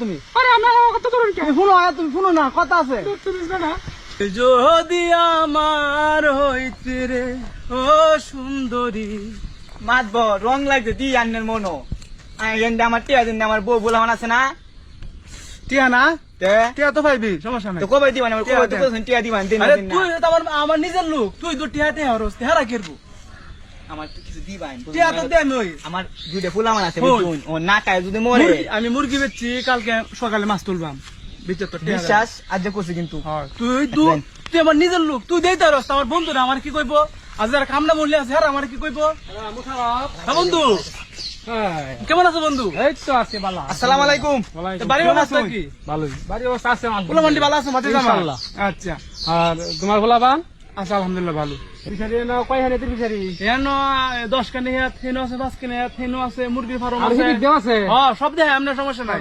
তুমি আরে আমরা কত দূর কে শুনো তুমি শুনো না কথা আছে তুমি জানা যদি আমার হইতে রে ও সুন্দরী মাতব রং লাগছে দি আন্নের মনো আমার টিয়া দিন আমার বউ বলা আছে না টিয়া না তে টিয়া তো পাইবি সমস্যা নাই তো কবে দিবান আমার কবে তো টিয়া দিবান দিন আরে দিন তুই তো আমার নিজের লোক তুই তো টিয়া টিয়া হরস টিয়া কেরবো আমার তো কিছু দিবান টিয়া তো দে নই আমার দুইটা ফুলামান আছে বুঝুন ও না খায় যদি মরে আমি মুরগি বেচছি কালকে সকালে মাছ তুলবাম বিচার তো টিয়া বিশ্বাস আজ করছি কিন্তু তুই আমার নিজের লোক তুই দেই তারস আমার বন্ধুরা আমার কি কইবো আজ যারা কামনা মরলে আছে হ্যাঁ আমার কি কইবো হ্যাঁ বন্ধু কেমন আছো বন্ধু? এই তো আছে বালা আসসালামু আলাইকুম বাড়ির অবস্থা কি? ভালোই বাড়ি অবস্থা আছে পোলা মান্ডি ভালো আছে মাঝে জামা ইনশাআল্লাহ। আচ্ছা আর তোমার গোলাবান আচ্ছা আলহামদুলিল্লাহ ভালো ফিশারি না কয় হানে ফিশারি হেন 10 কানে হাত হেন আছে 5 কানে হাত হেন আছে মুরগির ফার্ম আর আছে কি দেও আছে হ্যাঁ সব দেয় আপনার সমস্যা নাই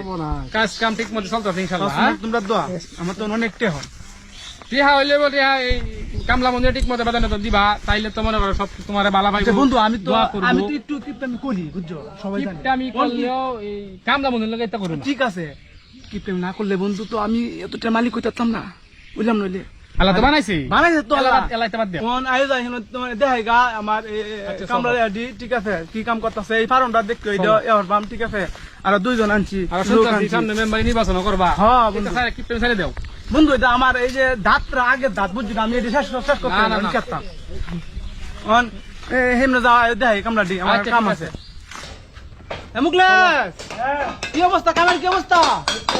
কাজ কাম ঠিক মতো চলতেছে ইনশাআল্লাহ হ্যাঁ তোমরা দোয়া আমার তো অনেক টেহ টিহা হইলে বলে এই কামলা মন্দিরে ঠিক মতো বেতন তো দিবা তাইলে তো মনে করো সব তোমারে বালা ভাই বন্ধু আমি তো দোয়া করবো। আমি তো একটু কিপটা আমি করি বুঝছো সবাই জানে কিপটা আমি করলেও এই কামলা মন্দির লাগে এটা করো না ঠিক আছে কিপটা না করলে বন্ধু তো আমি এতটা মালিক হইতাম না বুঝলাম নইলে আল্লাহ তো বানাইছি বানাইছে তো আল্লাহ এলাই তো বাদ দে কোন আয় যায় তোমার দেখাই গা আমার আচ্ছা, কামরা রেডি ঠিক আছে কি কাম করতেছে এই ফার্মটা দেখতে ওই এর বাম ঠিক আছে আর দুইজন আনছি আর লোক শুনতাছি আনছি। সামনে মেম্বার নির্বাচন করবা হ্যাঁ এটা বন্ধু সারা কিপটা ছেড়ে দাও বন্ধু এটা আমার এই যে দাঁতটা আগে দাঁত বুঝছি না, আমি এটা শেষ করতে না, না, আমি না। খেতাম হেমনে যা দেখাই কামরাটি আমার আচ্ছা, কাম ঠিক আছে মুকলেশ কি অবস্থা কামের কি অবস্থা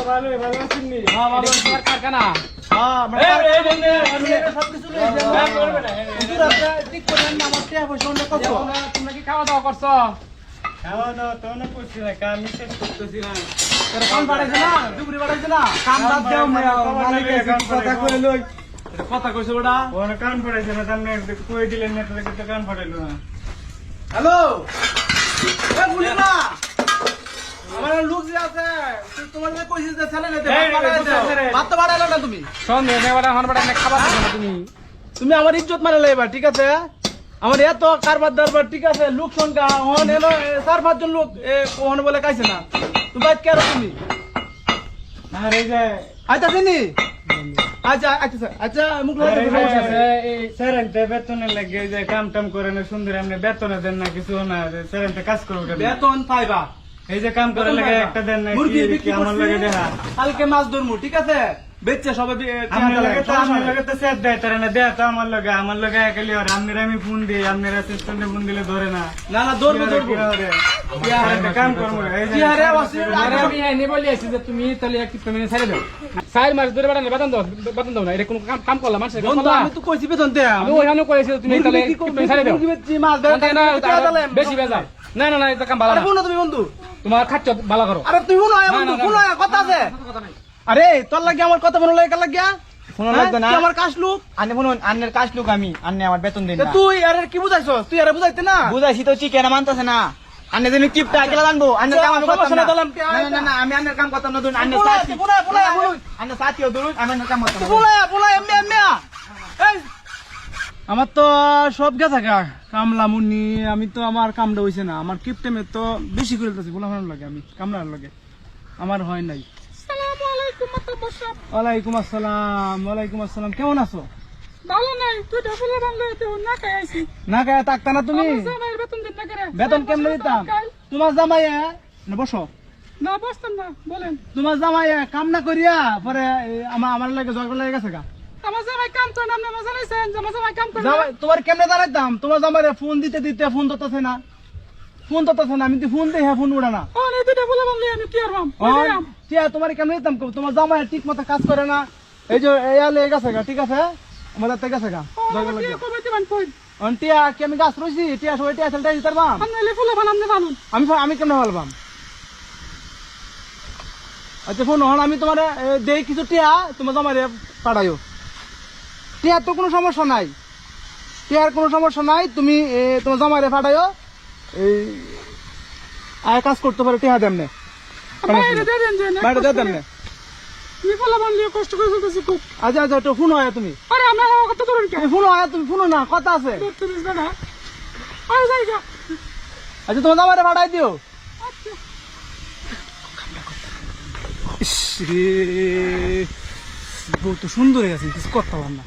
হ্যাঁ, ভালো আছি। তোমার কারখানা হ্যাঁ, মানে সবকিছু লইছে। হুজুর, আপনি ঠিক করেন না, আমার টিয়া পয়সা অনেক কষ্ট। তোমরা কি খাওয়া দাওয়া করছো তোরা কাম বাড়াইছে না? ডুবুরি বাড়াইছে না? কাম বাদ দেও, মালিক এসে কথা কয়ে লই। এটা কথা কইছে বেটা। হ্যালো? এ ভুলি না। আমার লোক যে আছে, তোমার যে কইছিস যে ছেলে নিতে, ভাত বাড়াইছে। ভাত তো বাড়াইলো না তুমি। সন্ধ্যে নেবাটা হনবাটা খাবার দিছো না তুমি তুমি আমার ইজ্জত মারালে এবার ঠিক আছে আমার এত কারবার দরবার ঠিক আছে লোক সংখ্যা হন এলো 4-5 জন লোক কোন বলে কাইছে না তুমি বাইক কেন তুমি আচ্ছা চিনি আচ্ছা আচ্ছা আচ্ছা মুখ কাম টাম করে না সুন্দর এমনি বেতনে দেন না কিছু না স্যারেন্টে কাজ করো বেতন পাইবা এই যে কাম করে লাগে একটা দেন না মুরগি বিক্রি আমার লাগে করছি দেখা কালকে মাছ ধরমু ঠিক আছে বেচছে সবাই আমার লাগে তো সেট দেয় তারা না দেয় তো আমার লাগে একালি আর আপনারা আমি ফোন দিই আপনারা সিস্টেমে ফোন দিলে ধরে না না না ধরবো ধরবো একটা কাম করবো এই যে কি আরে ওয়াসির আরে আমি এনে বলি আছি যে তুমি তাহলে কি পেমেন্ট ছেড়ে দাও 4 মাস ধরে বেতন বেতন দাও না এটা কোন কাম করলা মানুষ বন্ধু আমি তো কইছি বেতন দে আমি ওখানে করেছি তুমি তাহলে পেমেন্ট ছেড়ে দাও মুরগি বেচছি মাছ ধরে বেশি বেজাল না না না এটা কাম ভালো আরে না শুনো তুমি বন্ধু তোমার খাচ্ছ ভালো করো আরে তুই শুনো বন্ধু শুনো কথা আছে আরে তোর লাগে আমার কথা মনে লাগে লাগিয়া ফোন লাগবে না আমার কাজ লোক আন্নে শুনুন আন্নের কাজ লোক আমি আন্নে আমার বেতন দেন না তুই আরে কি বুঝাইছস তুই আরে বুঝাইতে না বুঝাইছি তো চিকেন মানতেছে না আন্নে দিন কিপটা আগলা জানবো আন্নের কাম আমি করতাম না না না আমি আন্নের কাম করতাম না ধরুন আন্নের সাথী আন্নের সাথীও ধরুন আমি আন্নের কাম করতাম না বলা এমনি এমনি এই আমার তো সব গেছে গা কামলা মুনি আমি তো আমার কামটা হইছে না আমার কিপটেমে তো বেশি করে দিতেছি বলা ভালো লাগে আমি কামলার লাগে আমার হয় নাই আসসালামু আলাইকুম মাতাব্বর সাহেব ওয়ালাইকুম আসসালাম কেমন আছো ভালো নাই তুই ডাবল বাংলা এতে না খাই আইছি না গায়ে থাকতা না তুমি আমার বেতন দিন না করে বেতন কেমনে দিতাম তোমার জামাই না বসো না বসতাম না বলেন তোমার জামাই কাম না করিয়া পরে আমার লাগে ঝগড়া লেগে গেছে গা আমার জামাই কাম করে না আপনি মজা লাইছেন আমার জামাই কাম করে জামাই তোমার কেমনে দাঁড়াইতাম তোমার জামাই ফোন দিতে দিতে ফোন ধরতেছে না আমি তো ফোন দেই ফোন উড়া না ও এই দুইটা বলে বাংলা আমি কি আরবাম টিয়া তোমার কেমনে দিতাম তোমার জামাই ঠিক মতো কাজ করে না এই যে এয়া লেগে গেছে গা ঠিক আছে আমাদের থেকে গেছে গা ঝগড়া লাগে কবে দিবেন কই টিয়া কি আমি গাছ রইছি টিয়া সবাই টিয়া ছেলেটা দিতে পারবাম আপনি ফুলে বানান বানুন আমি কেমনে ভালবাম আচ্ছা ফোন হন আমি তোমার দেই কিছু টিয়া তোমার জামাইরে পাঠাইও টিয়ার তো কোনো সমস্যা নাই তুমি তোমার জামাইরে পাঠাইও এই আয় কাজ করতে পারে টিয়া দেমনে বাইরে দেন যে না বাইরে দিয়ে দেমনে তুমি ফুলে বানলে কষ্ট করে চলতেছি খুব আচ্ছা আচ্ছা একটু ফোন হয় তুমি আরে আমরা কত দূর কে তুমি ফোন না কথা আছে তুমি জানা আর যাইগা আচ্ছা তোমার জামাইরে পাঠাই দিও আচ্ছা ইস রে, বউ তো সুন্দর হয়ে আছে, কিছু করতে পারলাম না।